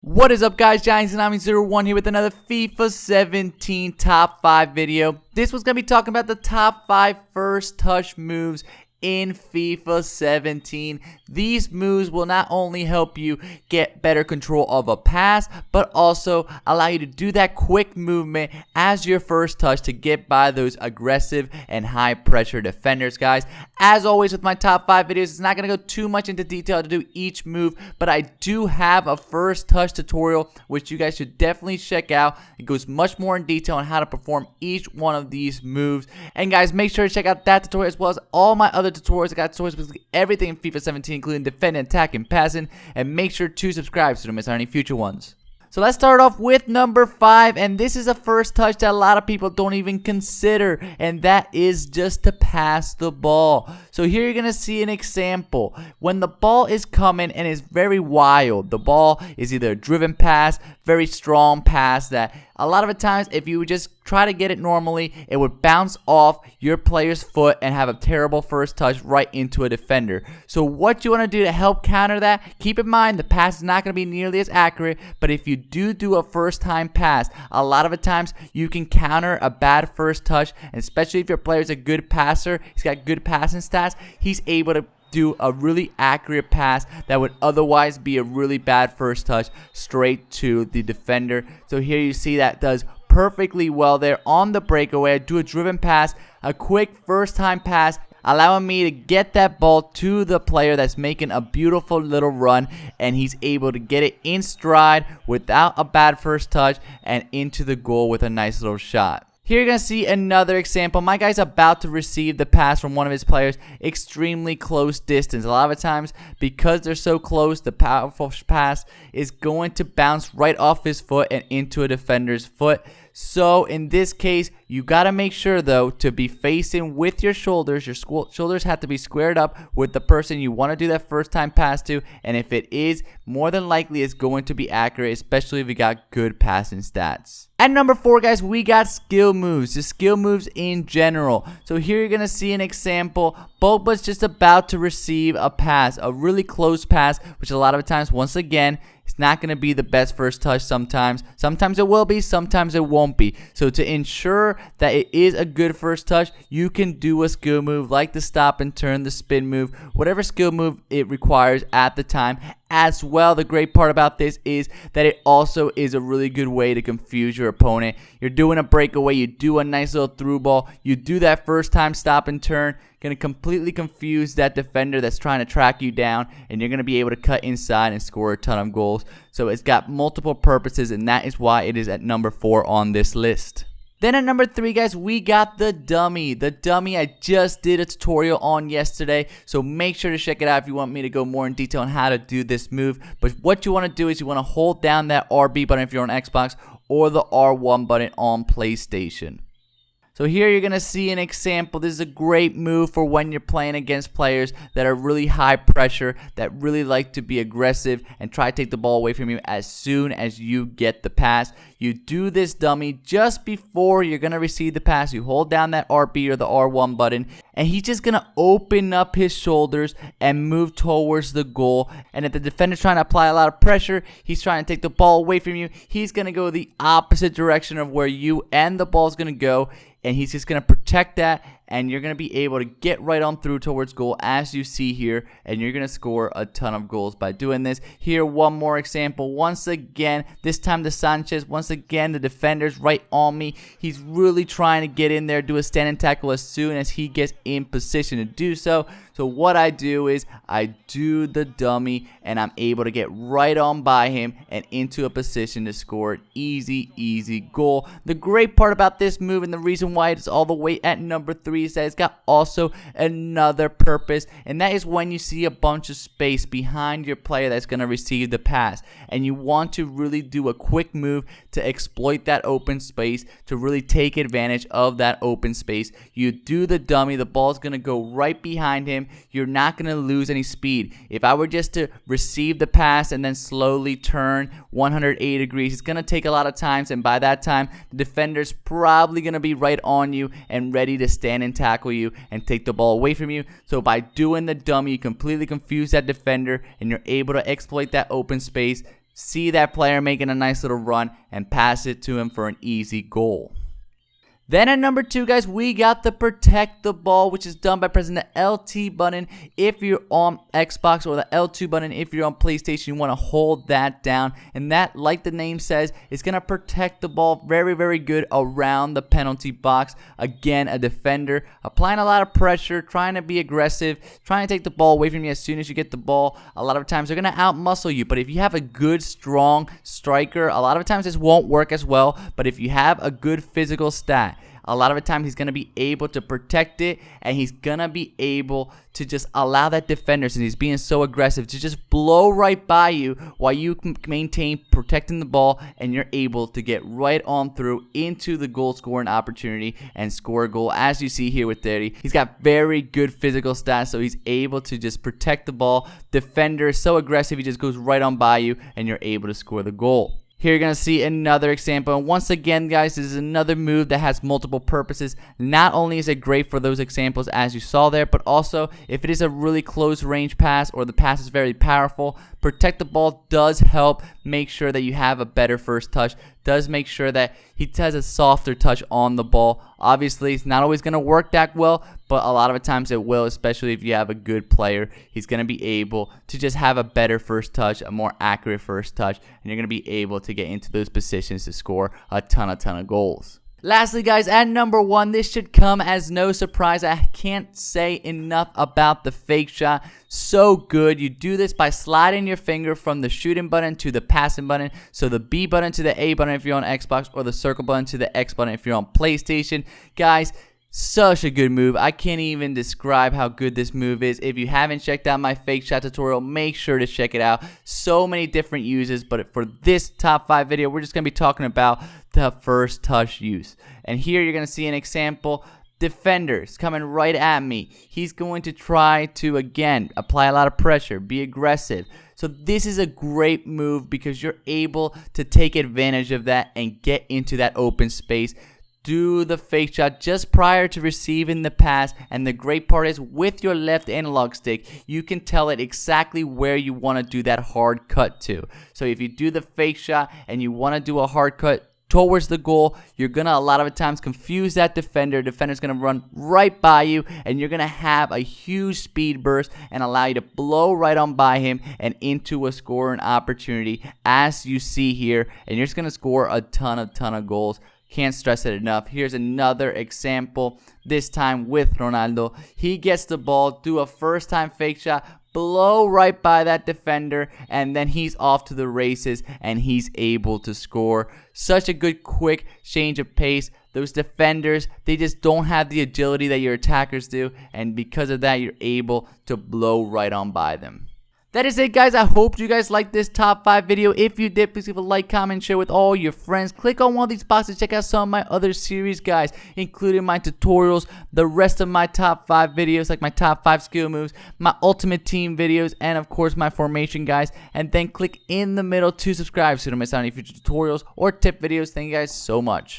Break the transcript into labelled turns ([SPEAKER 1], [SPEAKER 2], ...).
[SPEAKER 1] What is up, guys? Giants01 here with another FIFA 17 top 5 video. This was going to be talking about the top 5 first touch moves in FIFA 17. These moves will not only help you get better control of a pass, but also allow you to do that quick movement as your first touch to get by those aggressive and high pressure defenders, guys. As always with my top 5 videos, it's not going to go too much into detail to do each move, but I do have a first touch tutorial which you guys should definitely check out. It goes much more in detail on how to perform each one of these moves. And guys, make sure to check out that tutorial as well as all my other tutorials. I got tutorials for everything in FIFA 17, including defending, attacking, passing, and make sure to subscribe so you don't miss out on any future ones. So let's start off with number 5, and this is a first touch that a lot of people don't even consider, and that is just to pass the ball. So here you're going to see an example. When the ball is coming and is very wild, the ball is either a driven pass, very strong pass that a lot of the times if you would just try to get it normally, it would bounce off your player's foot and have a terrible first touch right into a defender. So what you want to do to help counter that, keep in mind the pass is not going to be nearly as accurate, but if you do a first time pass, a lot of the times you can counter a bad first touch, and especially if your player is a good passer, he's got good passing stats, he's able to do a really accurate pass that would otherwise be a really bad first touch straight to the defender. So here you see that does perfectly well there on the breakaway. I do a driven pass, a quick first time pass, allowing me to get that ball to the player that's making a beautiful little run, and he's able to get it in stride without a bad first touch and into the goal with a nice little shot. Here you're going to see another example. My guy's about to receive the pass from one of his players, extremely close distance. A lot of times, because they're so close, the powerful pass is going to bounce right off his foot and into a defender's foot. So in this case, you got to make sure though to be facing with your shoulders. Your shoulders have to be squared up with the person you want to do that first time pass to, and if it is, more than likely it's going to be accurate, especially if you got good passing stats. At number 4, guys, we got skill moves, the skill moves in general. So here you're going to see an example. Pogba's just about to receive a pass, a really close pass, which a lot of times, once again, it's not going to be the best first touch sometimes. Sometimes it will be, sometimes it won't be. So to ensure that it is a good first touch, you can do a skill move like the stop and turn, the spin move, whatever skill move it requires at the time. As well, the great part about this is that it also is a really good way to confuse your opponent. You're doing a breakaway, you do a nice little through ball, you do that first time stop and turn, going to completely confuse that defender that's trying to track you down, and you're going to be able to cut inside and score a ton of goals. So it's got multiple purposes, and that is why it is at number 4 on this list. Then at number 3, guys, we got the dummy. The dummy I just did a tutorial on yesterday, so make sure to check it out if you want me to go more in detail on how to do this move. But what you want to do is you want to hold down that RB button if you're on Xbox or the R1 button on PlayStation. So here you're going to see an example. This is a great move for when you're playing against players that are really high pressure, that really like to be aggressive and try to take the ball away from you as soon as you get the pass. You do this dummy just before you're going to receive the pass. You hold down that RB or the R1 button, and he's just going to open up his shoulders and move towards the goal. And if the defender's trying to apply a lot of pressure, he's trying to take the ball away from you, he's going to go the opposite direction of where you and the ball's going to go. And he's just going to protect that, and you're going to be able to get right on through towards goal as you see here, and you're going to score a ton of goals by doing this. Here, one more example. Once again, this time to Sanchez. Once again, the defender's right on me. He's really trying to get in there, do a standing tackle as soon as he gets in position to do so. So what I do is I do the dummy, and I'm able to get right on by him and into a position to score an easy goal. The great part about this move, and the reason why it's all the way at number 3, is that it's got also another purpose, and that is when you see a bunch of space behind your player that's going to receive the pass, and you want to really do a quick move to exploit that open space, to really take advantage of that open space. You do the dummy, the ball's going to go right behind him. You're not going to lose any speed. If I were just to receive the pass and then slowly turn 180 degrees, it's going to take a lot of times, and by that time, the defender's probably going to be right on you and ready to stand and tackle you and take the ball away from you. So by doing the dummy, you completely confuse that defender, and you're able to exploit that open space, see that player making a nice little run, and pass it to him for an easy goal. Then at number 2, guys, we got the protect the ball, which is done by pressing the LT button if you're on Xbox, or the L2 button if you're on PlayStation. You want to hold that down, and that, like the name says, is going to protect the ball very, very good around the penalty box. Again, a defender applying a lot of pressure, trying to be aggressive, trying to take the ball away from you as soon as you get the ball. A lot of times they're going to outmuscle you, but if you have a good, strong striker, a lot of times this won't work as well. But if you have a good physical stat, a lot of the time he's going to be able to protect it, and he's going to be able to just allow that defender, since he's being so aggressive, to just blow right by you while you can maintain protecting the ball, and you're able to get right on through into the goal scoring opportunity and score a goal. As you see here with 30, he's got very good physical stats, so he's able to just protect the ball. Defender is so aggressive, he just goes right on by you, and you're able to score the goal. Here you're going to see another example, and once again, guys, this is another move that has multiple purposes. Not only is it great for those examples as you saw there, but also if it is a really close range pass, or the pass is very powerful, protect the ball does help make sure that you have a better first touch, does make sure that he has a softer touch on the ball. Obviously, it's not always going to work that well, but a lot of the times it will, especially if you have a good player. He's going to be able to just have a better first touch, a more accurate first touch, and you're going to be able to get into those positions to score a ton of goals. Lastly, guys, at number 1, this should come as no surprise. I can't say enough about the fake shot. So good. You do this by sliding your finger from the shooting button to the passing button. So the B button to the A button if you're on Xbox, or the circle button to the X button if you're on PlayStation. Guys, such a good move. I can't even describe how good this move is. If you haven't checked out my fake shot tutorial, make sure to check it out. So many different uses, but for this top 5 video, we're just going to be talking about the first touch use. And here you're going to see an example. Defenders coming right at me. He's going to try to, again, apply a lot of pressure, be aggressive. So this is a great move because you're able to take advantage of that and get into that open space. Do the fake shot just prior to receiving the pass, and the great part is with your left analog stick, you can tell it exactly where you want to do that hard cut to. So if you do the fake shot and you want to do a hard cut towards the goal, you're gonna a lot of times confuse that defender. Defender's gonna run right by you, and you're gonna have a huge speed burst and allow you to blow right on by him and into a scoring opportunity, as you see here, and you're just gonna score a ton of goals. Can't stress it enough. Here's another example, this time with Ronaldo. He gets the ball, do a first time fake shot, blow right by that defender, and then he's off to the races and he's able to score. Such a good quick change of pace. Those defenders, they just don't have the agility that your attackers do, and because of that, you're able to blow right on by them. That is it, guys. I hope you guys liked this top 5 video. If you did, please leave a like, comment, share with all your friends. Click on one of these boxes. Check out some of my other series, guys, including my tutorials, the rest of my top 5 videos, like my top 5 skill moves, my ultimate team videos, and of course my formation, guys. And then click in the middle to subscribe so you don't miss out on any future tutorials or tip videos. Thank you guys so much.